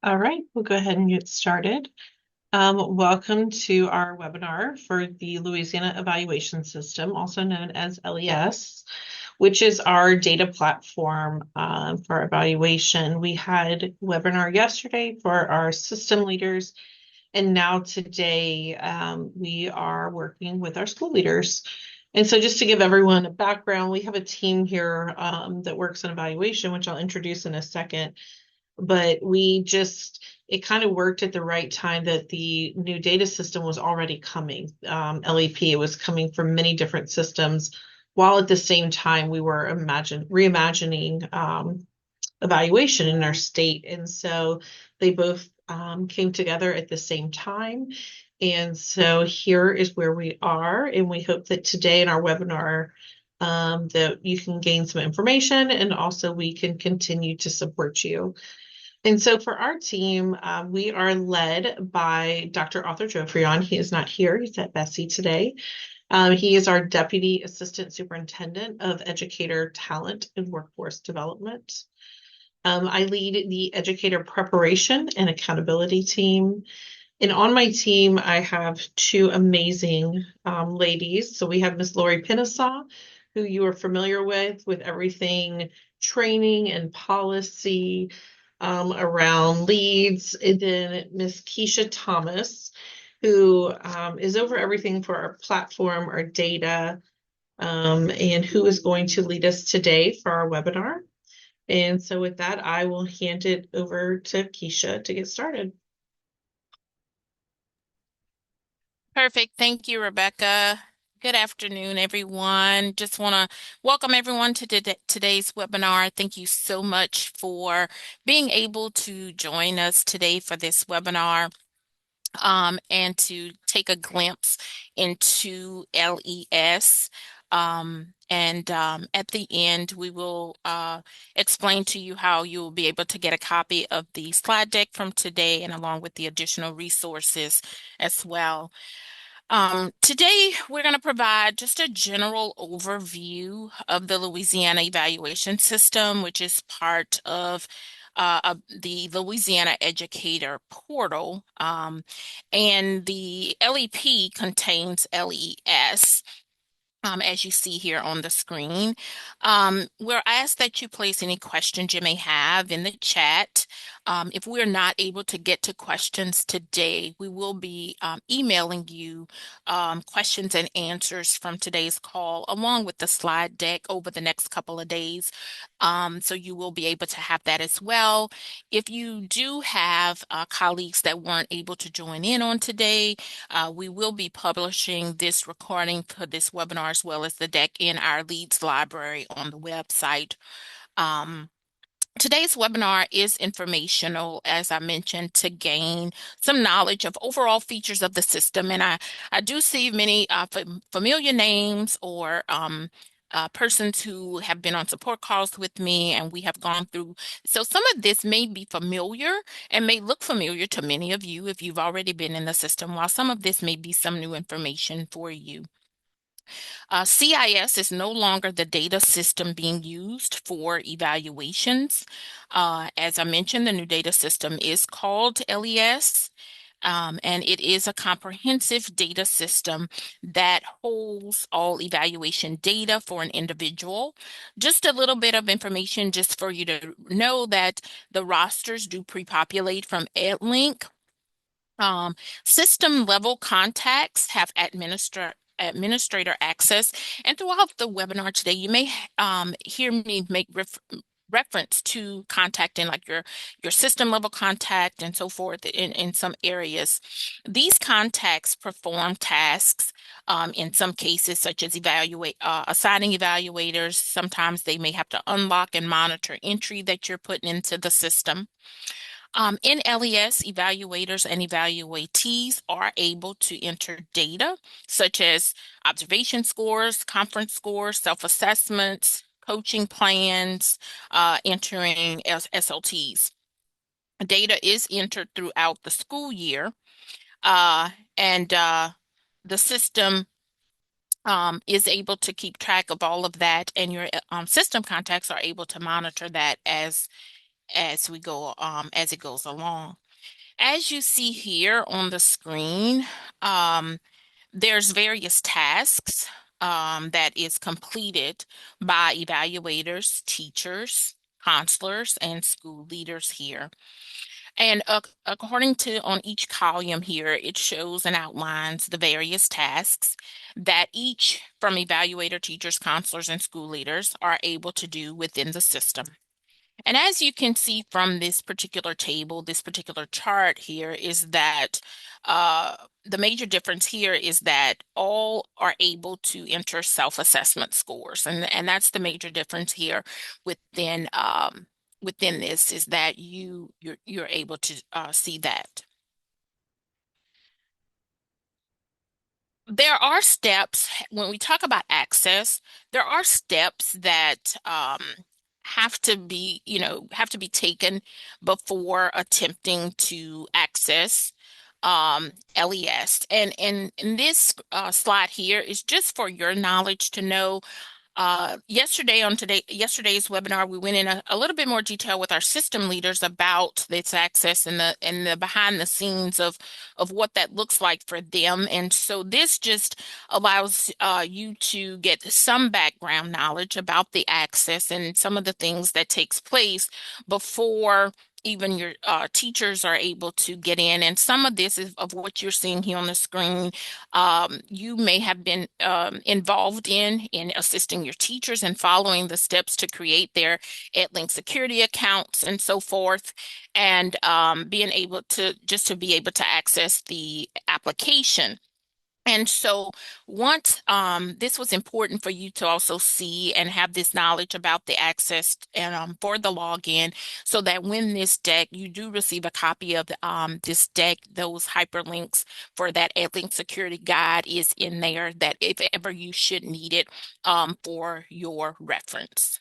All right, we'll go ahead and get started. Welcome to our webinar for the Louisiana Evaluation System, also known as LES, which is our data platform for evaluation. We had a webinar yesterday for our system leaders, and now today we are working with our school leaders. And so just to give everyone a background, we have a team here that works on evaluation, which I'll introduce in a second. But it kind of worked at the right time that the new data system was already coming. LEP, it was coming from many different systems, while at the same time we were reimagining evaluation in our state. And so they both came together at the same time. And so here is where we are. And we hope that today in our webinar, that you can gain some information and also we can continue to support you. And so for our team, we are led by Dr. Arthur Jofrion. He is not here. He's at Bessie today. He is our Deputy Assistant Superintendent of Educator Talent and Workforce Development. I lead the educator preparation and accountability team. And on my team, I have two amazing ladies. So we have Miss Lori Pinasaw, who you are familiar with everything training and policy around leads. And then Miss Keisha Thomas, who is over everything for our platform, our data, and who is going to lead us today for our webinar. And so with that, I will hand it over to Keisha to get started. Perfect. Thank you, Rebecca. Good afternoon, everyone. Just want to welcome everyone to today's webinar. Thank you so much for being able to join us today for this webinar, and to take a glimpse into LES. And at the end, we will explain to you how you will be able to get a copy of the slide deck from today and along with the additional resources as well. Today, we're going to provide just a general overview of the Louisiana evaluation system, which is part of the Louisiana Educator Portal. And the LEP contains LES, as you see here on the screen. We're asked that you place any questions you may have in the chat. If we're not able to get to questions today, we will be emailing you questions and answers from today's call, along with the slide deck over the next couple of days. So you will be able to have that as well. If you do have colleagues that weren't able to join in on today, we will be publishing this recording for this webinar as well as the deck in our Leads library on the website. Today's webinar is informational, as I mentioned, to gain some knowledge of overall features of the system. And I do see many familiar names or persons who have been on support calls with me, and we have gone through. So some of this may be familiar and may look familiar to many of you if you've already been in the system, while some of this may be some new information for you. CIS is no longer the data system being used for evaluations. As I mentioned, the new data system is called LES. And it is a comprehensive data system that holds all evaluation data for an individual. Just a little bit of information just for you to know that the rosters do pre-populate from EdLink. System level contacts have administrator access. And throughout the webinar today, you may hear me make reference to contacting like your system level contact and so forth in some areas. These contacts perform tasks in some cases, such as assigning evaluators. Sometimes they may have to unlock and monitor entry that you're putting into the system. In LES, evaluators and evaluatees are able to enter data such as observation scores, conference scores, self-assessments, coaching plans, entering SLTs. Data is entered throughout the school year, and the system is able to keep track of all of that, and your system contacts are able to monitor that as it goes along. As you see here on the screen, um, there's various tasks that is completed by evaluators, teachers, counselors, and school leaders here. And according to on each column here, it shows and outlines the various tasks that each from evaluator, teachers, counselors, and school leaders are able to do within the system. And as you can see from this particular table, this particular chart here is that uh, the major difference here is that all are able to enter self-assessment scores, and that's the major difference here within within this is that you're able to see that. There are steps when we talk about access, there are steps that have to be, have to be taken before attempting to access LES. And this slide here is just for your knowledge to know yesterday's webinar, we went in a little bit more detail with our system leaders about this access and the behind the scenes of what that looks like for them. And so this just allows you to get some background knowledge about the access and some of the things that takes place before even your teachers are able to get in. And some of this is of what you're seeing here on the screen you may have been involved in assisting your teachers and following the steps to create their EdLink security accounts and so forth, and being able to just to be able to access the application. And so once this was important for you to also see and have this knowledge about the access and for the login so that when this deck, you do receive a copy of this deck, those hyperlinks for that EdLink security guide is in there that if ever you should need it for your reference.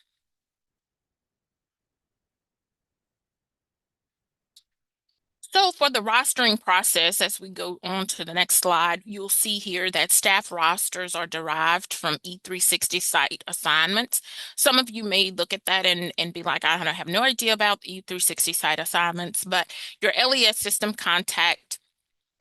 So for the rostering process, as we go on to the next slide, you'll see here that staff rosters are derived from E360 site assignments. Some of you may look at that and be like, I have no idea about E360 site assignments, but your LES system contact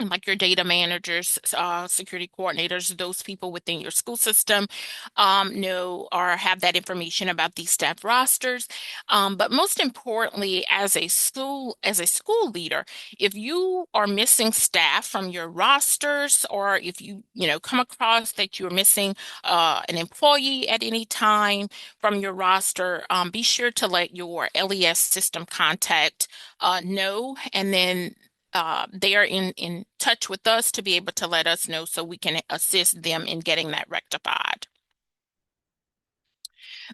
like your data managers, security coordinators, those people within your school system know or have that information about these staff rosters. But most importantly, as a school leader, if you are missing staff from your rosters, or if come across that you're missing an employee at any time from your roster, be sure to let your LES system contact know, and then they are in touch with us to be able to let us know so we can assist them in getting that rectified.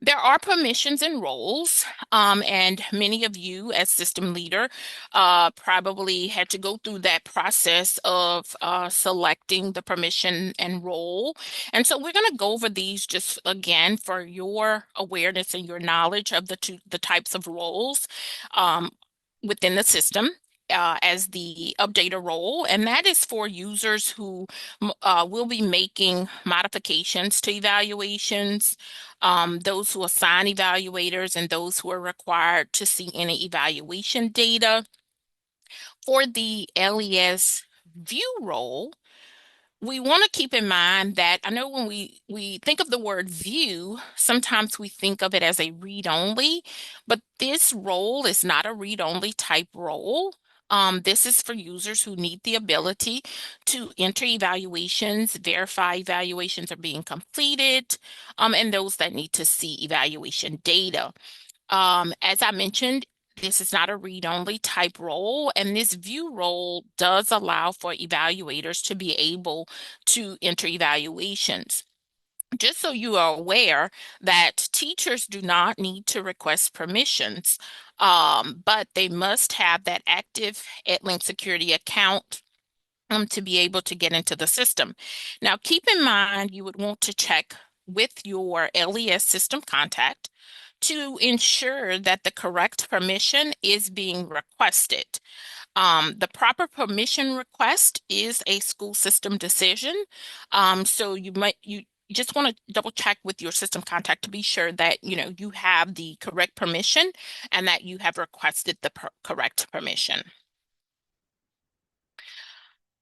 There are permissions and roles, and many of you as system leader probably had to go through that process of selecting the permission and role. And so we're going to go over these just again for your awareness and your knowledge of the types of roles um, within the system. As the updater role, and that is for users who will be making modifications to evaluations, those who assign evaluators, and those who are required to see any evaluation data. For the LES view role, we want to keep in mind that I know when we think of the word view, sometimes we think of it as a read-only, but this role is not a read-only type role. This is for users who need the ability to enter evaluations, verify evaluations are being completed, and those that need to see evaluation data. As I mentioned, this is not a read-only type role, and this view role does allow for evaluators to be able to enter evaluations. Just so you are aware that teachers do not need to request permissions, but they must have that active EdLink security account to be able to get into the system. Now, keep in mind you would want to check with your LES system contact to ensure that the correct permission is being requested. The proper permission request is a school system decision. So you just want to double check with your system contact to be sure that, you have the correct permission and that you have requested the correct permission.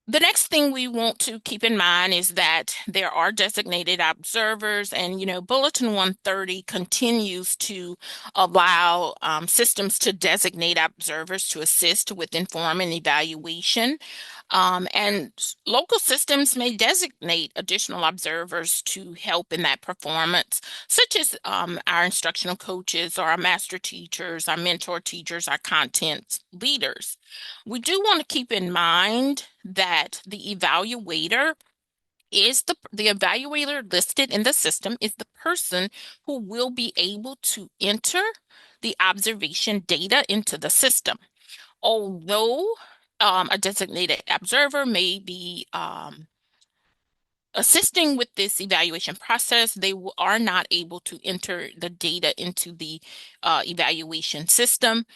The next thing we want to keep in mind is that there are designated observers, and Bulletin 130 continues to allow systems to designate observers to assist with informing evaluation. And local systems may designate additional observers to help in that performance, such as our instructional coaches or our master teachers, our mentor teachers, our content leaders. We do want to keep in mind that the evaluator listed in the system is the person who will be able to enter the observation data into the system. Although a designated observer may be assisting with this evaluation process, they are not able to enter the data into the evaluation system.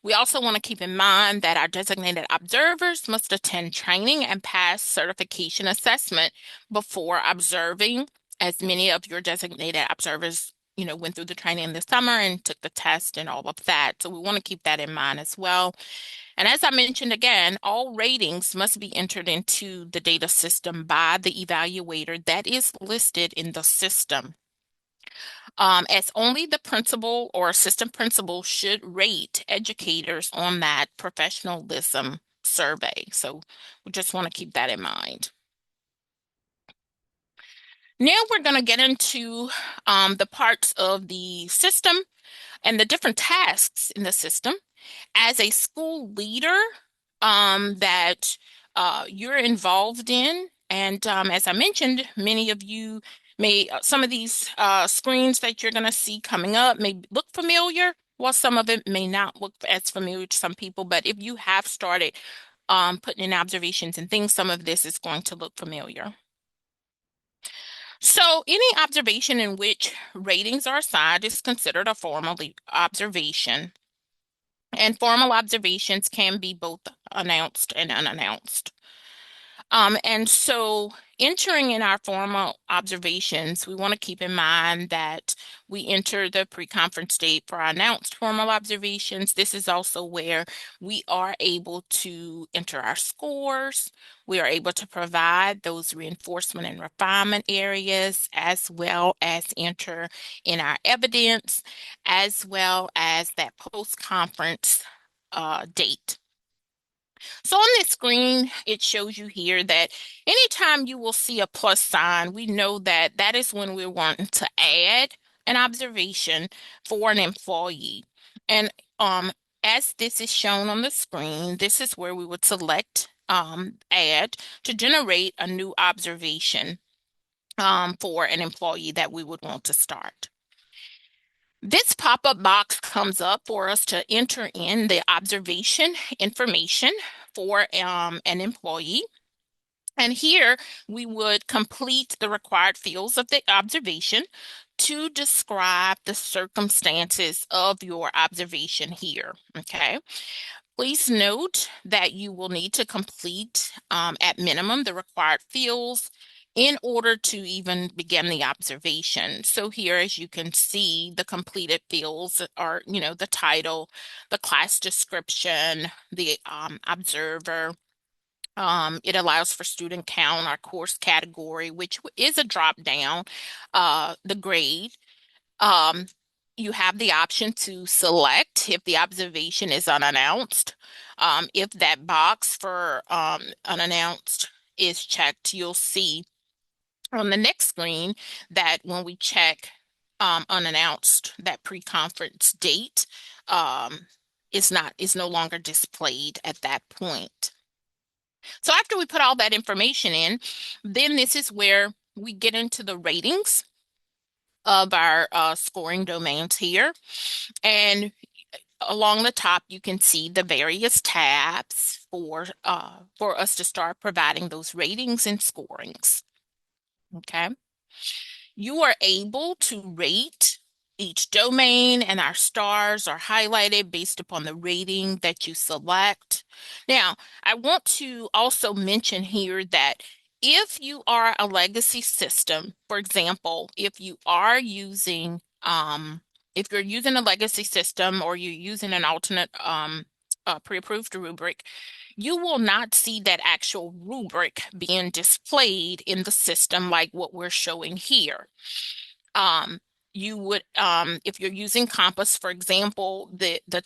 We also want to keep in mind that our designated observers must attend training and pass certification assessment before observing, as many of your designated observers, went through the training this summer and took the test and all of that. So we want to keep that in mind as well. And as I mentioned again, all ratings must be entered into the data system by the evaluator that is listed in the system. As only the principal or assistant principal should rate educators on that professionalism survey. So we just want to keep that in mind. Now we're going to get into the parts of the system and the different tasks in the system. As a school leader that you're involved in. And as I mentioned, many of you some of these screens that you're going to see coming up may look familiar, while some of it may not look as familiar to some people. But if you have started putting in observations and things, some of this is going to look familiar. So any observation in which ratings are assigned is considered a formal observation. And formal observations can be both announced and unannounced. And so entering in our formal observations, we want to keep in mind that we enter the pre-conference date for our announced formal observations. This is also where we are able to enter our scores. We are able to provide those reinforcement and refinement areas, as well as enter in our evidence, as well as that post-conference date. So on this screen, it shows you here that anytime you will see a plus sign, we know that that is when we're wanting to add an observation for an employee. And as this is shown on the screen, this is where we would select add to generate a new observation for an employee that we would want to start. This pop-up box comes up for us to enter in the observation information for an employee. And here we would complete the required fields of the observation to describe the circumstances of your observation here. Okay. Please note that you will need to complete at minimum the required fields in order to even begin the observation. So here, as you can see, the completed fields are, the title, the class description, the observer. It allows for student count, our course category, which is a drop down, the grade. Um, you have the option to select if the observation is unannounced. If that box for unannounced is checked, you'll see on the next screen that when we check unannounced, that pre-conference date is no longer displayed at that point. So after we put all that information in, then this is where we get into the ratings of our scoring domains here. And along the top, you can see the various tabs for us to start providing those ratings and scorings. Okay. You are able to rate each domain, and our stars are highlighted based upon the rating that you select. Now, I want to also mention here that if you are a legacy system, for example, if you're using a legacy system or you're using an alternate pre-approved rubric, you will not see that actual rubric being displayed in the system like what we're showing here. Um, you would, if you're using Compass, for example,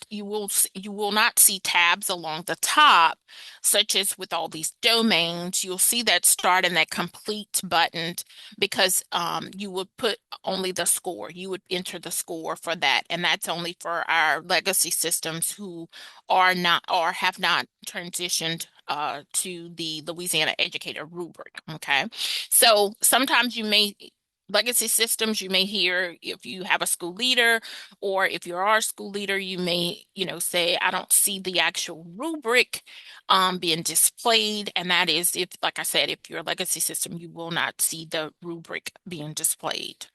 you will not see tabs along the top, such as with all these domains. You'll see that start and that complete button because you would put only the score. You would enter the score for that, and that's only for our legacy systems who are not or have not transitioned to the Louisiana Educator rubric. Okay, so sometimes legacy systems, you may hear if you have a school leader or if you are a school leader, you may, say, I don't see the actual rubric being displayed. And that is if, like I said, if you're a legacy system, you will not see the rubric being displayed.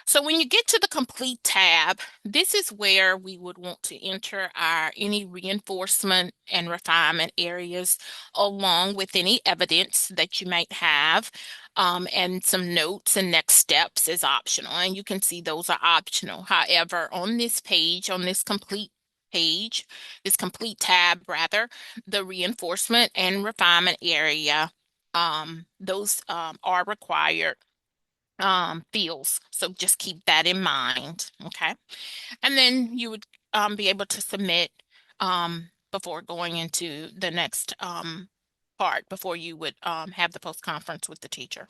So when you get to the complete tab, this is where we would want to enter our any reinforcement and refinement areas along with any evidence that you might have. And some notes and next steps is optional. And you can see those are optional. However, on this page, on this complete page, this complete tab rather, the reinforcement and refinement area, those are required fields. So just keep that in mind. Okay. And then you would be able to submit before going into the next part, before you would have the post conference with the teacher.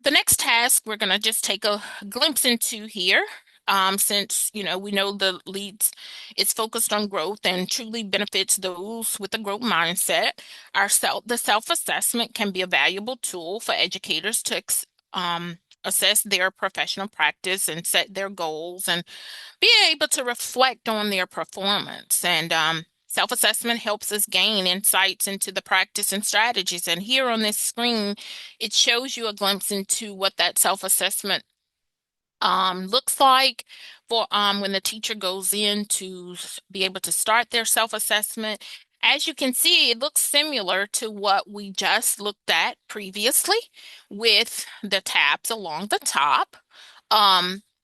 The next task we're going to just take a glimpse into here. Since we know the leads is focused on growth and truly benefits those with a growth mindset. The self-assessment can be a valuable tool for educators to assess their professional practice and set their goals and be able to reflect on their performance. And self-assessment helps us gain insights into the practice and strategies. And here on this screen, it shows you a glimpse into what that self-assessment looks like for when the teacher goes in to be able to start their self-assessment. As you can see, it looks similar to what we just looked at previously with the tabs along the top.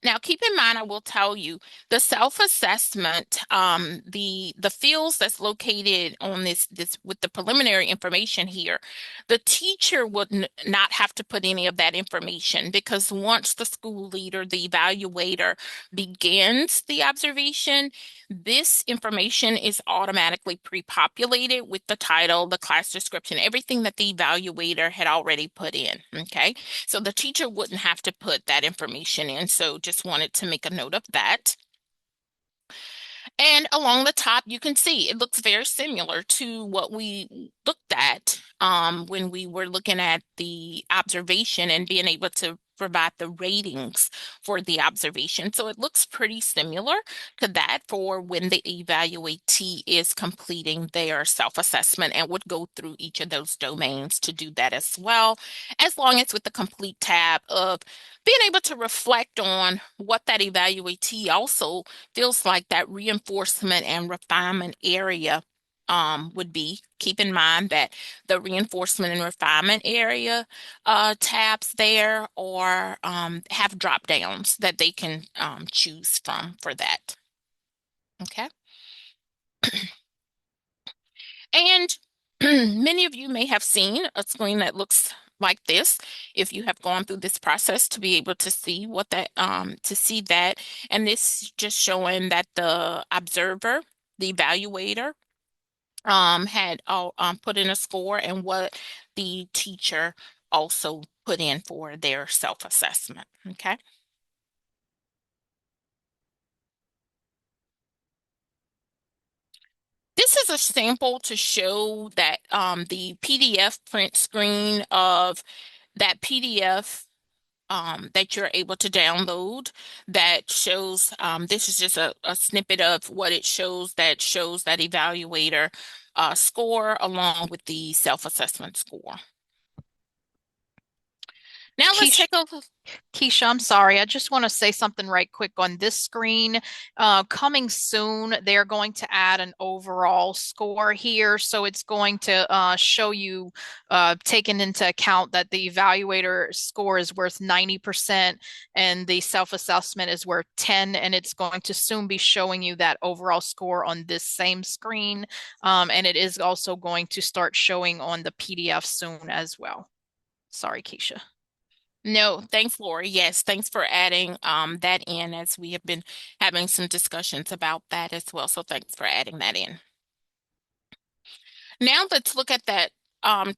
Now, keep in mind, I will tell you the self-assessment, the fields that's located on this with the preliminary information here, the teacher would not have to put any of that information because once the school leader, the evaluator begins the observation, this information is automatically pre-populated with the title, the class description, everything that the evaluator had already put in. Okay. So the teacher wouldn't have to put that information in. So just wanted to make a note of that. And along the top, you can see it looks very similar to what we looked at when we were looking at the observation and being able to provide the ratings for the observation. So it looks pretty similar to that for when the evaluatee is completing their self-assessment and would go through each of those domains to do that as well, as long as with the complete tab of being able to reflect on what that evaluatee also feels like that reinforcement and refinement area would be. Keep in mind that the reinforcement and refinement area tabs there or have drop downs that they can choose from for that. Okay. And many of you may have seen a screen that looks like this if you have gone through this process to be able to see what that to see that. And this just showing that the observer, the evaluator, had put in a score and what the teacher also put in for their self-assessment. Okay. This is a sample to show that the PDF print screen of that PDF that you're able to download that shows this is just a snippet of what it shows that evaluator score along with the self-assessment score. Now let's Keisha, take a Keisha, I'm sorry. I just want to say something right quick on this screen. Coming soon, they're going to add an overall score here. So it's going to show you, taking into account that the evaluator score is worth 90% and the self-assessment is worth 10. And it's going to soon be showing you that overall score on this same screen. And it is also going to start showing on the PDF soon as well. Sorry, Keisha. No, thanks, Lori. Yes, thanks for adding that in as we have been having some discussions about that as well. So thanks for adding that in. Now let's look at that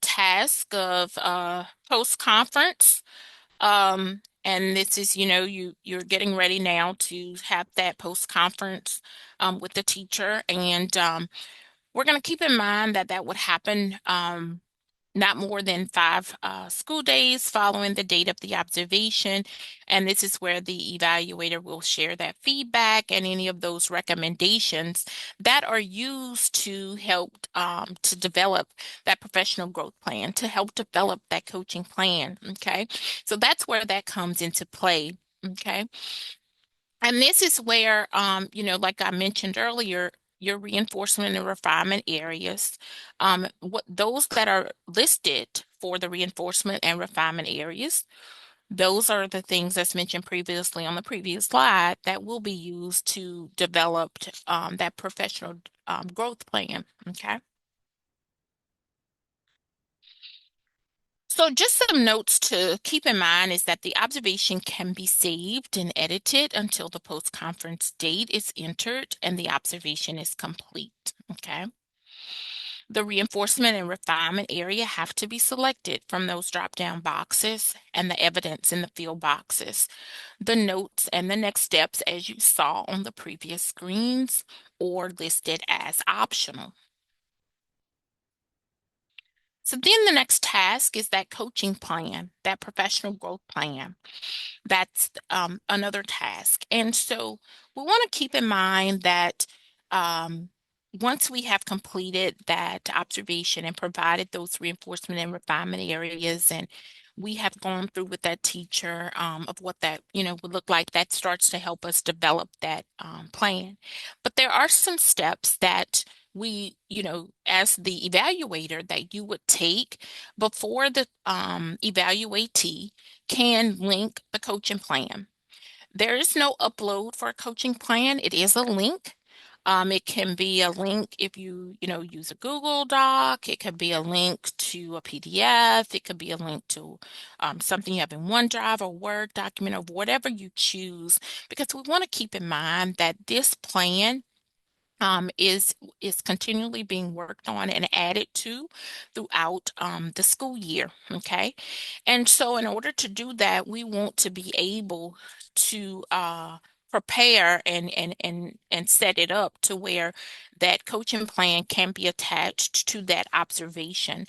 task of post-conference. And this is, you're getting ready now to have that post-conference with the teacher. And we're going to keep in mind that that would happen not more than 5 school days following the date of the observation. And this is where the evaluator will share that feedback and any of those recommendations that are used to help to develop that professional growth plan, to help develop that coaching plan. Okay. So that's where that comes into play. Okay. And this is where, like I mentioned earlier, your reinforcement and refinement areas, what those that are listed for the reinforcement and refinement areas, those are the things that's mentioned previously on the previous slide that will be used to develop that professional growth plan. Okay. So just some notes to keep in mind is that the observation can be saved and edited until the post-conference date is entered and the observation is complete. Okay. The reinforcement and refinement area have to be selected from those drop-down boxes and the evidence in the field boxes. The notes and the next steps, as you saw on the previous screens, or listed as optional. So then the next task is that coaching plan, that professional growth plan. That's another task. And so we want to keep in mind that um, once we have completed that observation and provided those reinforcement and refinement areas, and we have gone through with that teacher of what that would look like, that starts to help us develop that plan. But there are some steps that we, as the evaluator, that you would take before the evaluatee can link the coaching plan. There is no upload for a coaching plan. It is a link. It can be a link if you use a Google Doc. It could be a link to a PDF. It could be a link to something you have in OneDrive or Word document or whatever you choose, because we want to keep in mind that this plan is continually being worked on and added to throughout the school year. Okay. And so in order to do that, we want to be able to prepare and set it up to where that coaching plan can be attached to that observation,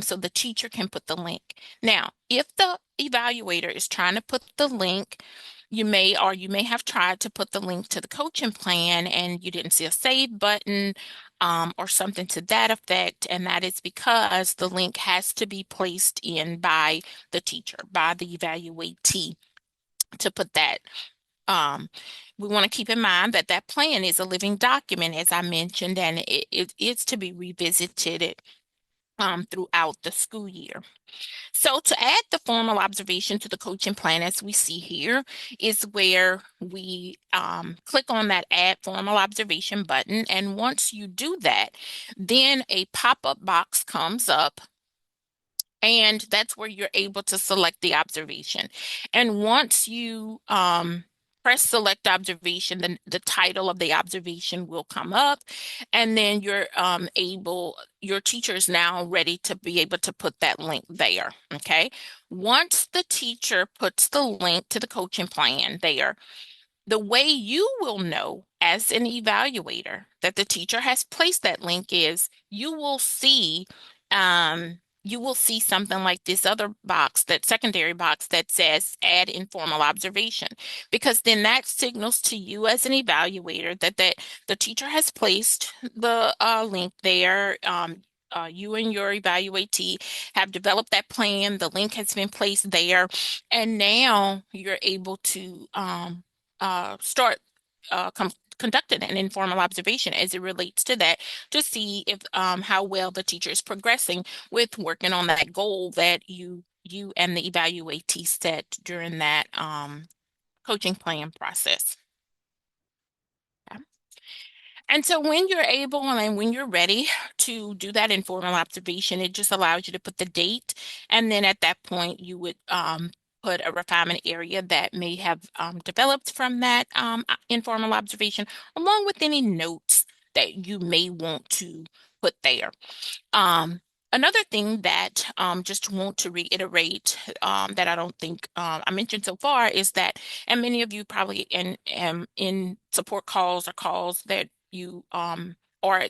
so the teacher can put the link. Now, if the evaluator is trying to put the link, you may have tried to put the link to the coaching plan and you didn't see a save button, or something to that effect. And that is because the link has to be placed in by the teacher, by the evaluatee to put that. Um, we want to keep in mind that that plan is a living document, as I mentioned, and it is to be revisited throughout the school year. So to add the formal observation to the coaching plan, as we see here, is where we click on that Add Formal Observation button. And once you do that, then a pop-up box comes up. And that's where you're able to select the observation. And once you press select observation, then the title of the observation will come up. And then your teacher is now ready to be able to put that link there. Okay. Once the teacher puts the link to the coaching plan there, the way you will know as an evaluator that the teacher has placed that link is you will see something like this other box, that secondary box that says add informal observation, because then that signals to you as an evaluator that the teacher has placed the link there. you and your evaluatee have developed that plan. The link has been placed there, and now you're able to start conducting an informal observation as it relates to that to see if how well the teacher is progressing with working on that goal that you and the evaluatee set during that coaching plan process. Okay. And so when you're able and when you're ready to do that informal observation, it just allows you to put the date. And then at that point, you would put a refinement area that may have developed from that informal observation, along with any notes that you may want to put there. Another thing that just want to reiterate that I don't think I mentioned so far is that, and many of you probably in support calls or calls that you or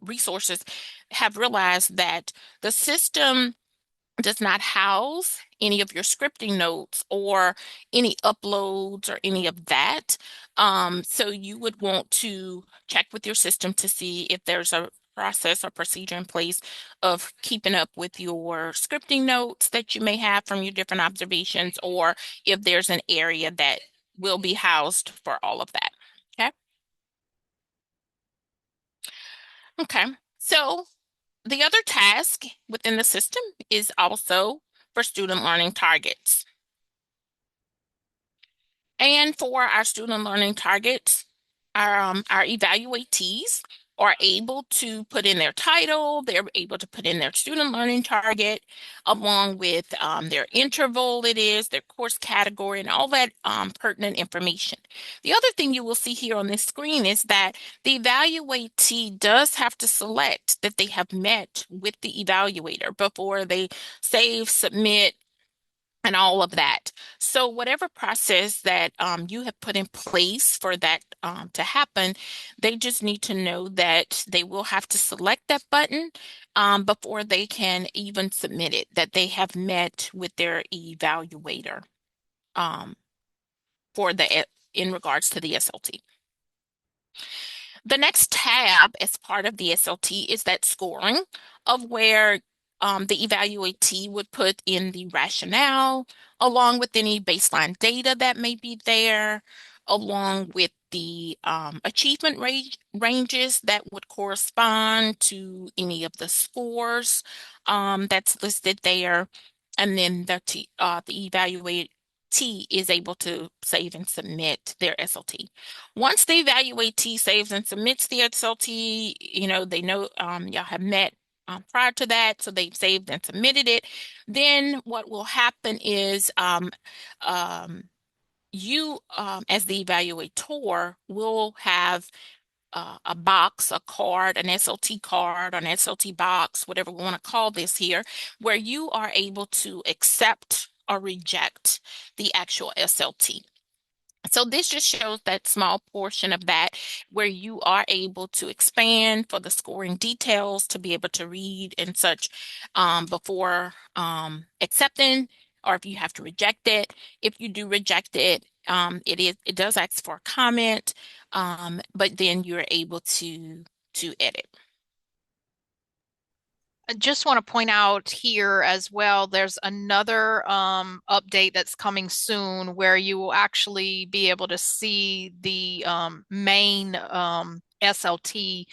resources have realized that the system does not house any of your scripting notes or any uploads or any of that. So you would want to check with your system to see if there's a process or procedure in place of keeping up with your scripting notes that you may have from your different observations, or if there's an area that will be housed for all of that. Okay. Okay. So the other task within the system is also for student learning targets. And for our student learning targets, our evaluatees are able to put in their title, they're able to put in their student learning target, along with their interval it is, their course category, and all that pertinent information. The other thing you will see here on this screen is that the evaluatee does have to select that they have met with the evaluator before they save, submit, and all of that. So whatever process that you have put in place for that to happen, they just need to know that they will have to select that button before they can even submit it, that they have met with their evaluator um, for the in regards to the SLT. The next tab as part of the SLT is that scoring of where the evaluatee would put in the rationale, along with any baseline data that may be there, along with the achievement ranges that would correspond to any of the scores that's listed there. And then the evaluatee is able to save and submit their SLT. Once the evaluatee saves and submits the SLT, they know y'all have met prior to that, so they've saved and submitted it. Then what will happen is you, as the evaluator, will have a box, a card, an SLT card, an SLT box, whatever we want to call this here, where you are able to accept or reject the actual SLT. So this just shows that small portion of that where you are able to expand for the scoring details to be able to read and such before accepting, or if you have to reject it. If you do reject it, it does ask for a comment, but then you're able to edit. I just want to point out here as well, there's another update that's coming soon where you will actually be able to see the main SLT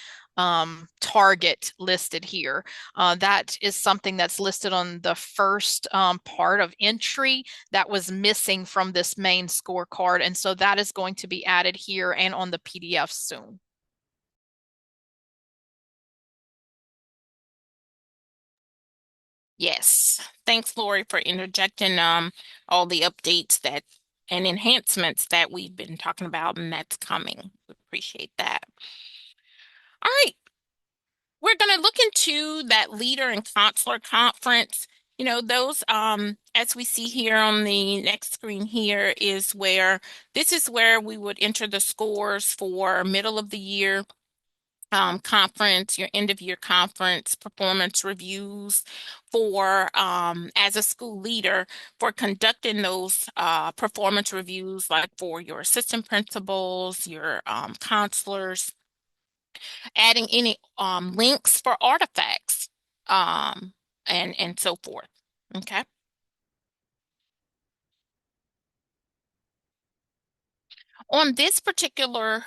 target listed here. That is something that's listed on the first part of entry that was missing from this main scorecard. And so that is going to be added here and on the PDF soon. Yes. Thanks, Lori, for interjecting all the updates that and enhancements that we've been talking about, and that's coming. We appreciate that. All right. We're going to look into that leader and counselor conference. Those as we see here on the next screen here is where this is where we would enter the scores for middle of the year conference, your end of year conference, performance reviews for as a school leader for conducting those performance reviews, like for your assistant principals, your counselors, adding any links for artifacts um, and so forth. Okay. On this particular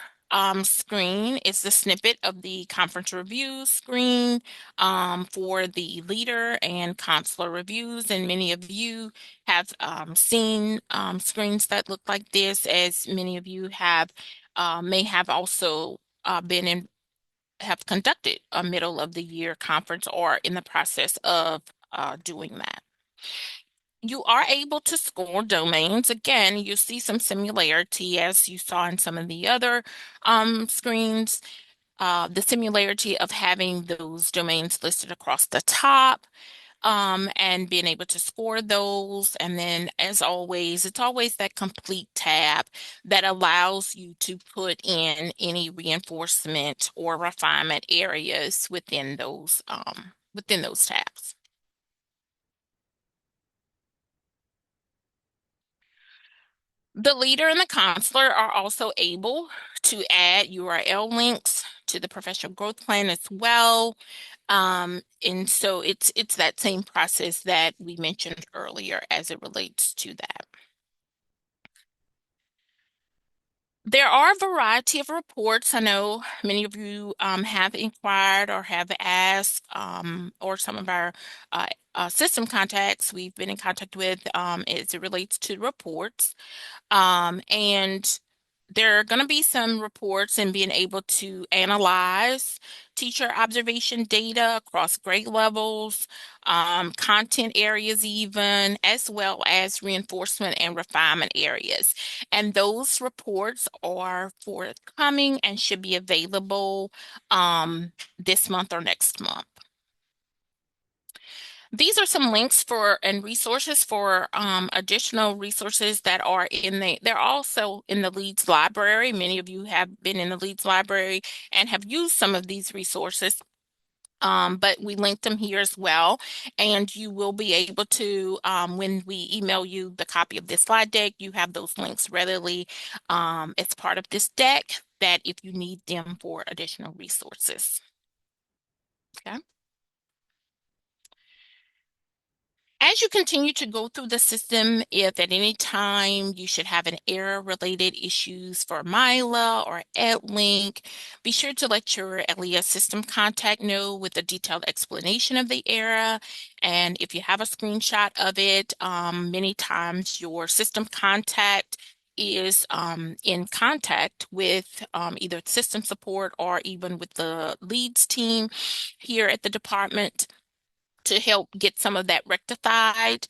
screen is the snippet of the conference review screen for the leader and consular reviews. And many of you have seen screens that look like this, as many of you have may have also been in have conducted a middle of the year conference or in the process of doing that. You are able to score domains. Again, you see some similarity as you saw in some of the other screens, the similarity of having those domains listed across the top and being able to score those. And then, as always, it's always that complete tab that allows you to put in any reinforcement or refinement areas within those tabs. The leader and the counselor are also able to add URL links to the professional growth plan as well. And so it's that same process that we mentioned earlier as it relates to that. There are a variety of reports. I know many of you have inquired or have asked, or some of our system contacts we've been in contact with as it relates to reports. And there are going to be some reports and being able to analyze teacher observation data across grade levels, content areas even, as well as reinforcement and refinement areas. And those reports are forthcoming and should be available this month or next month. These are some links for and resources for additional resources that are they're also in the Leeds library. Many of you have been in the Leeds library and have used some of these resources. But we linked them here as well. And you will be able to, when we email you the copy of this slide deck, you have those links readily as part of this deck that if you need them for additional resources. Okay. As you continue to go through the system, if at any time you should have an error-related issues for Mila or EdLink, be sure to let your LES system contact know with a detailed explanation of the error. And if you have a screenshot of it, many times your system contact is in contact with either system support or even with the leads team here at the department to help get some of that rectified.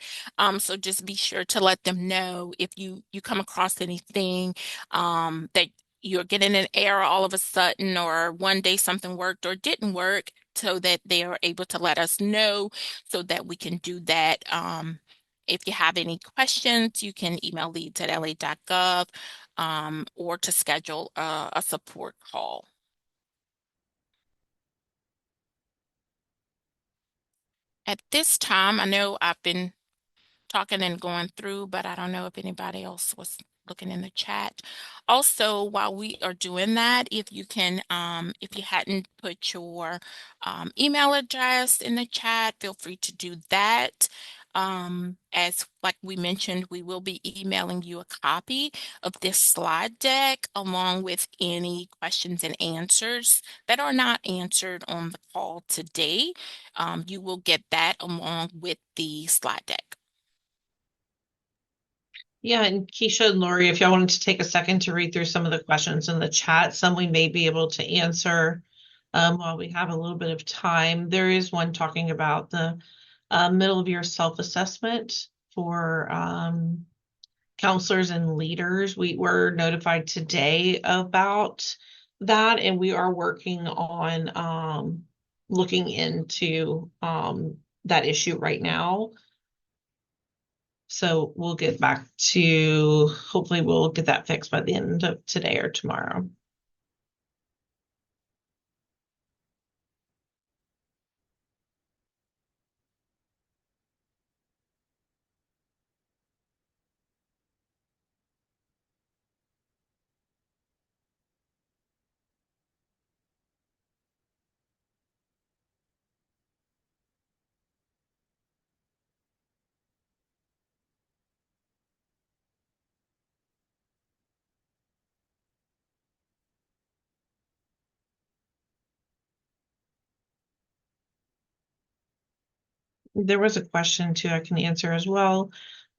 So just be sure to let them know if you come across anything that you're getting an error all of a sudden, or one day something worked or didn't work, so that they are able to let us know so that we can do that. If you have any questions, you can email leads@la.gov or to schedule a support call. At this time, I know I've been talking and going through, but I don't know if anybody else was looking in the chat. Also, while we are doing that, if you can, if you hadn't put your email address in the chat, feel free to do that. As like we mentioned, we will be emailing you a copy of this slide deck along with any questions and answers that are not answered on the call today. You will get that along with the slide deck. Yeah, and Keisha and Lori, if y'all wanted to take a second to read through some of the questions in the chat, some we may be able to answer while we have a little bit of time. There is one talking about the middle of year self-assessment for counselors and leaders. We were notified today about that, and we are working on looking into that issue right now. So we'll get back to, hopefully we'll get that fixed by the end of today or tomorrow. There was a question too I can answer as well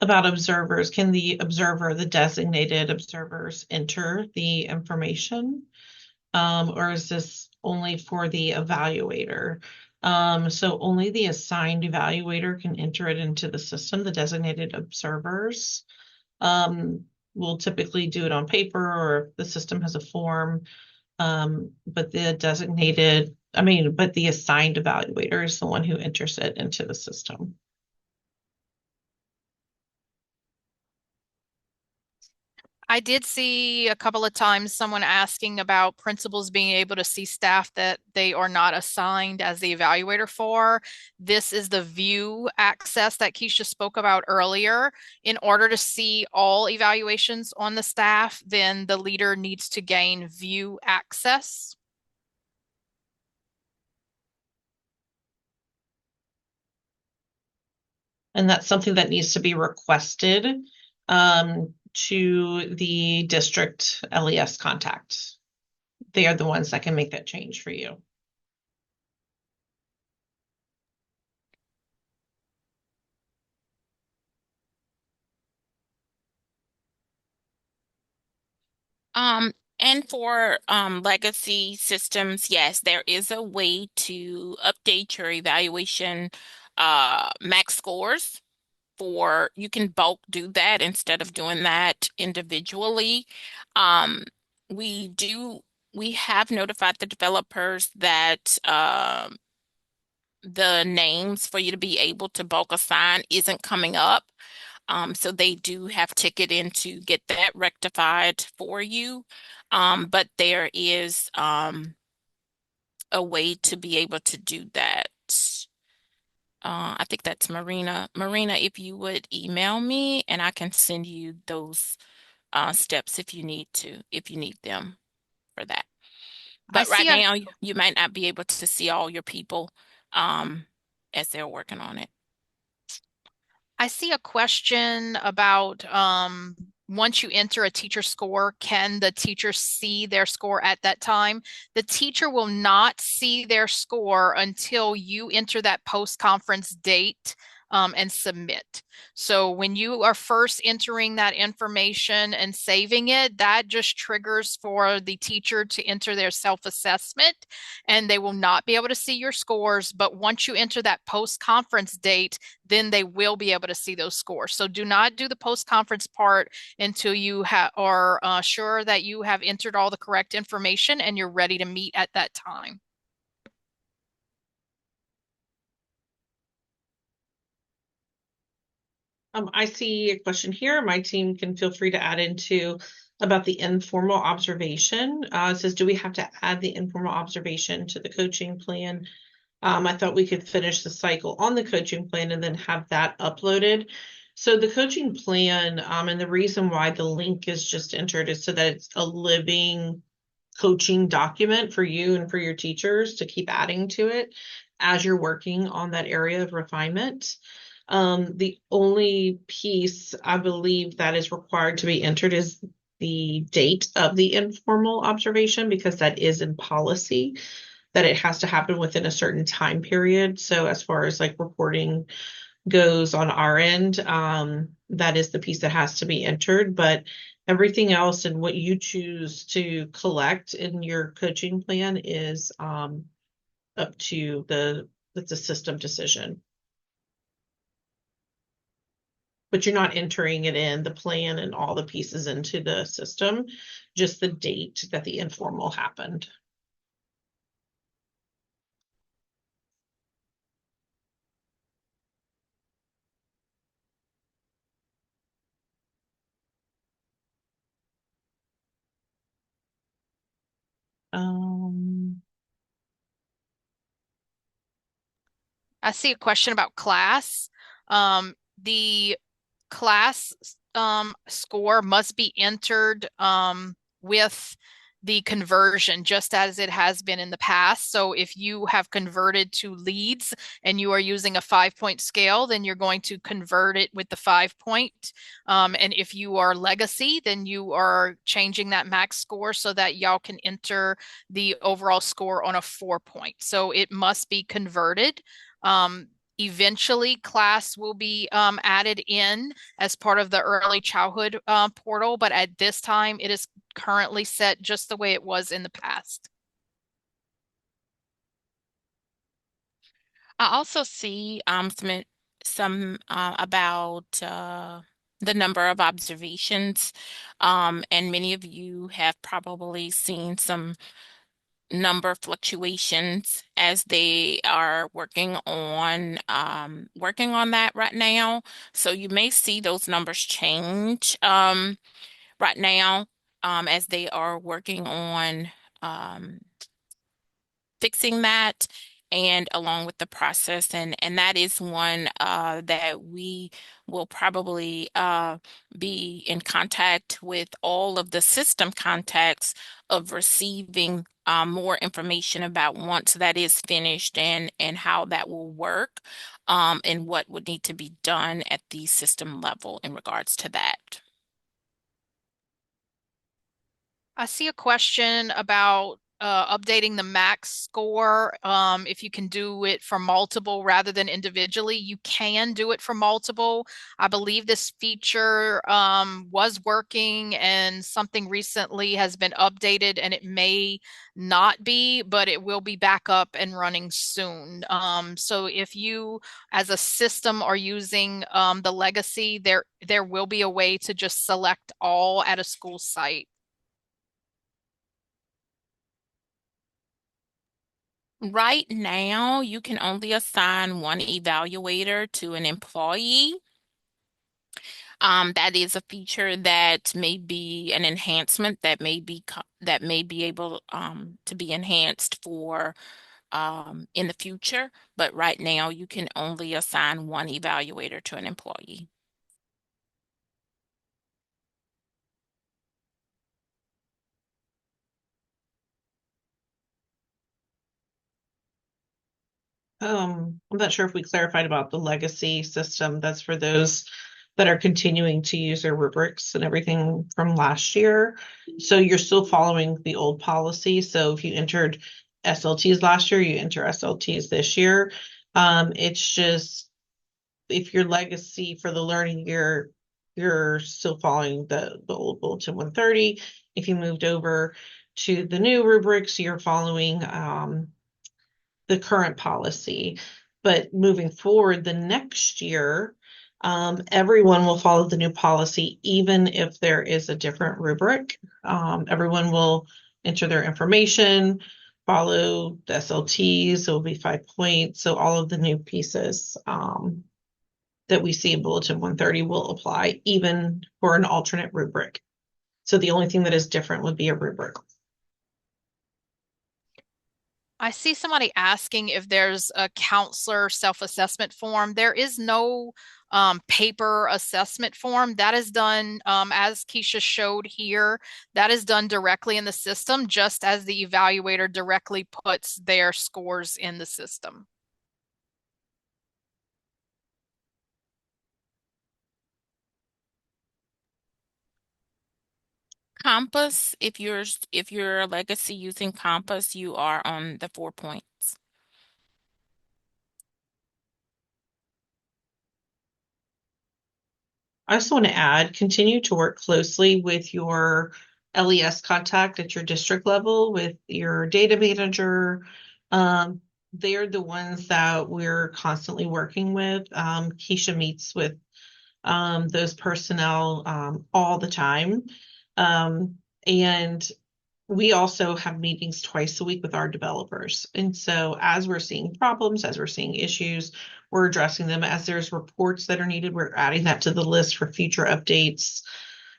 about observers. Can the observer, the designated observers, enter the information? Or is this only for the evaluator? So only the assigned evaluator can enter it into the system. The designated observers will typically do it on paper, or if the system has a form. But the assigned evaluator is the one who enters it into the system. I did see a couple of times someone asking about principals being able to see staff that they are not assigned as the evaluator for. This is the view access that Keisha spoke about earlier. In order to see all evaluations on the staff, then the leader needs to gain view access. And that's something that needs to be requested to the district LES contact. They are the ones that can make that change for you. Um, and for legacy systems, yes, there is a way to update your evaluation max scores. For you can bulk do that instead of doing that individually. Um, we do we have notified the developers that the names for you to be able to bulk assign isn't coming up. So they do have ticket in to get that rectified for you. But there is a way to be able to do that. I think that's Marina. Marina, if you would email me and I can send you those steps if you need them for that. I But right see a now, you might not be able to see all your people um, as they're working on it. I see a question about once you enter a teacher score, can the teacher see their score at that time? The teacher will not see their score until you enter that post-conference date and submit. So when you are first entering that information and saving it, that just triggers for the teacher to enter their self-assessment, and they will not be able to see your scores. But once you enter that post-conference date, then they will be able to see those scores. So do not do the post-conference part until you are sure that you have entered all the correct information and you're ready to meet at that time. I see a question here. My team can feel free to add into about the informal observation. It says, do we have to add the informal observation to the coaching plan? I thought we could finish the cycle on the coaching plan and then have that uploaded. So the coaching plan, and the reason why the link is just entered is so that it's a living coaching document for you and for your teachers to keep adding to it as you're working on that area of refinement. The only piece I believe that is required to be entered is the date of the informal observation, because that is in policy that it has to happen within a certain time period. So as far as like reporting goes on our end, that is the piece that has to be entered. But everything else and what you choose to collect in your coaching plan is up to it's a system decision. But you're not entering it in the plan and all the pieces into the system, just the date that the informal happened. I see a question about class. The class score must be entered with the conversion, just as it has been in the past. So if you have converted to leads and you are using a 5-point scale, then you're going to convert it with the 5-point. And if you are legacy, then you are changing that max score so that y'all can enter the overall score on a 4-point. So it must be converted. Eventually, class will be added in as part of the early childhood portal, but at this time, it is currently set just the way it was in the past. I also see some about the number of observations, and many of you have probably seen some number fluctuations as they are working on that right now. So you may see those numbers change right now as they are working on um, fixing that and along with the process, and that is one that we will probably be in contact with all of the system contacts of receiving more information about once that is finished and how that will work, and what would need to be done at the system level in regards to that. I see a question about updating the max score. If you can do it for multiple rather than individually, you can do it for multiple. I believe this feature was working and something recently has been updated and it may not be, but it will be back up and running soon. So if you as a system are using the legacy, there will be a way to just select all at a school site. Right now, you can only assign one evaluator to an employee. That is a feature that may be an enhancement that may be able to be enhanced for in the future. But right now, you can only assign one evaluator to an employee. I'm not sure if we clarified about the legacy system. That's for those that are continuing to use their rubrics and everything from last year. So you're still following the old policy. So if you entered SLTs last year, you enter SLTs this year. It's just if your legacy for the learning year, you're still following the old Bulletin 130. If you moved over to the new rubrics, you're following the current policy. But moving forward, the next year, everyone will follow the new policy, even if there is a different rubric. Everyone will enter their information, follow the SLTs. It will be 5 points. So all of the new pieces that we see in Bulletin 130 will apply, even for an alternate rubric. So the only thing that is different would be a rubric. I see somebody asking if there's a counselor self-assessment form. There is no paper assessment form. That is done, as Keisha showed here, that is done directly in the system, just as the evaluator directly puts their scores in the system. Compass, if you're a legacy using Compass, you are on the 4 points. I just want to add, continue to work closely with your LES contact at your district level, with your data manager. They're the ones that we're constantly working with. Keisha meets with those personnel all the time. And we also have meetings twice a week with our developers. And so as we're seeing problems, as we're seeing issues, we're addressing them. As there's reports that are needed, we're adding that to the list for future updates.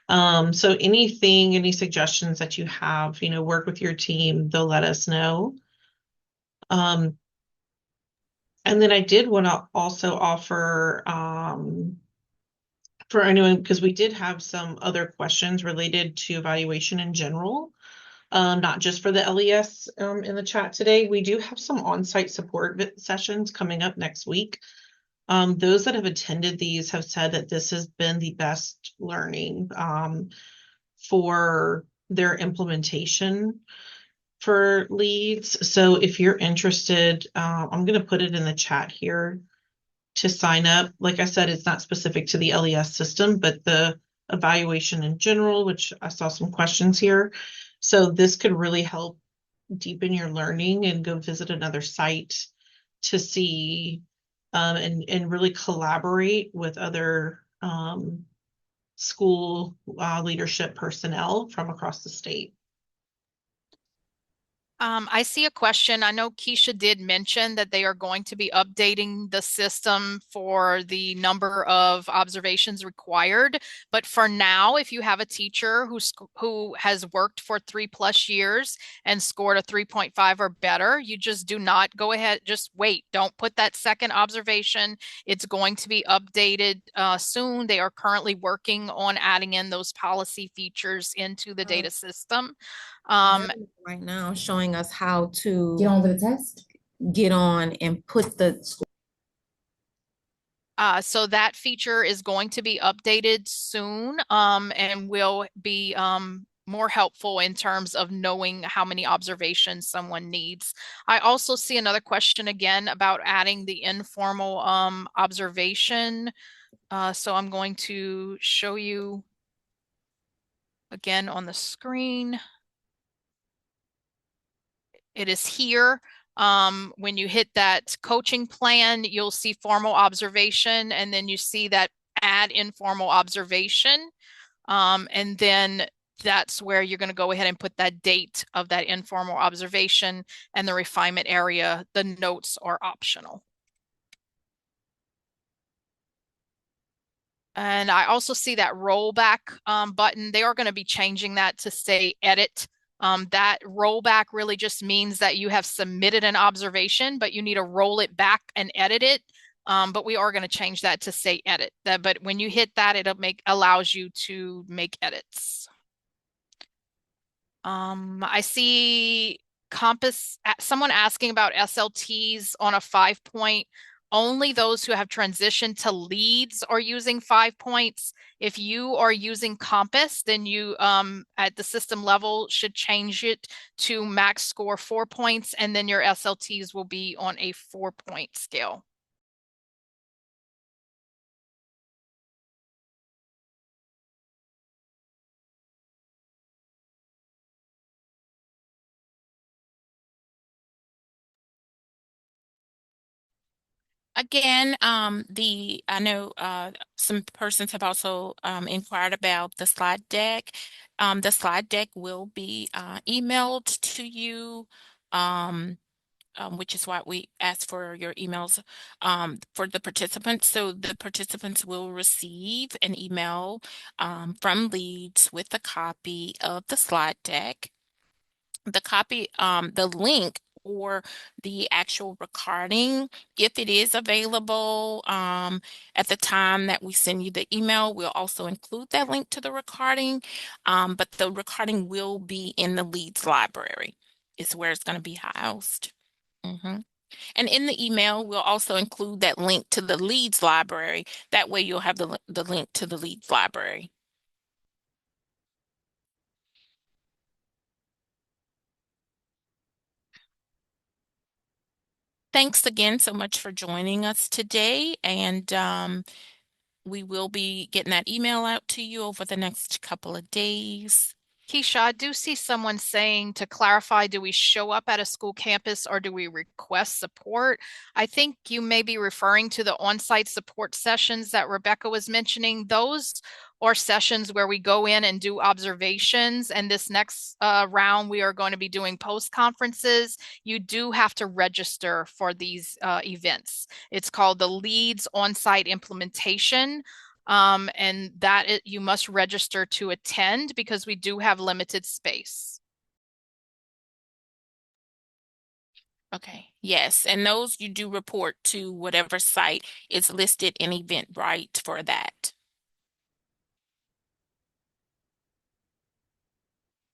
So anything, any suggestions that you have, work with your team, they'll let us know. And then I did want to also offer for anyone, because we did have some other questions related to evaluation in general. Not just for the LES in the chat today. We do have some on-site support sessions coming up next week. Those that have attended these have said that this has been the best learning for their implementation for leads. So if you're interested, I'm going to put it in the chat here. to sign up. Like I said, it's not specific to the LES system, but the evaluation in general, which I saw some questions here. So this could really help deepen your learning and go visit another site to see and really collaborate with other school leadership personnel from across the state. I see a question. I know Keisha did mention that they are going to be updating the system for the number of observations required. But for now, if you have a teacher who has worked for 3+ years and scored a 3.5 or better, you just do not go ahead, just wait. Don't put that second observation. It's going to be updated soon. They are currently working on adding in those policy features into the data system. Right now showing us how to get on with the test, get on and put the So that feature is going to be updated soon, and will be more helpful in terms of knowing how many observations someone needs. I also see another question again about adding the informal observation. So I'm going to show you again on the screen. It is here. When you hit that coaching plan, you'll see formal observation, and then you see that add informal observation. And then that's where you're going to go ahead and put that date of that informal observation, and the refinement area. The notes are optional. And I also see that rollback button. They are going to be changing that to say edit. That rollback really just means that you have submitted an observation, but you need to roll it back and edit it. But we are going to change that to say edit. But when you hit that, allows you to make edits. I see someone asking about SLTs on a 5-point. Only those who have transitioned to leads are using 5 points. If you are using Compass, then you at the system level should change it to max score 4 points, and then your SLTs will be on a 4-point scale. Again, I know some persons have also inquired about the slide deck. The slide deck will be emailed to you, which is why we ask for your emails for the participants. So the participants will receive an email from Leads with a copy of the slide deck. The link or the actual recording, if it is available at the time that we send you the email, we'll also include that link to the recording. But the recording will be in the Leads library, is where it's going to be housed. And in the email, we'll also include that link to the Leads library. That way you'll have the link to the Leads library. Thanks again so much for joining us today, and we will be getting that email out to you over the next couple of days. Keisha, I do see someone saying, to clarify, do we show up at a school campus or do we request support? I think you may be referring to the on-site support sessions that Rebecca was mentioning. Those are sessions where we go in and do observations. And this next round, we are going to be doing post-conferences. You do have to register for these events. It's called the Leads On-Site Implementation. And you must register to attend because we do have limited space. Okay, yes, and those you do report to whatever site is listed in Eventbrite for that.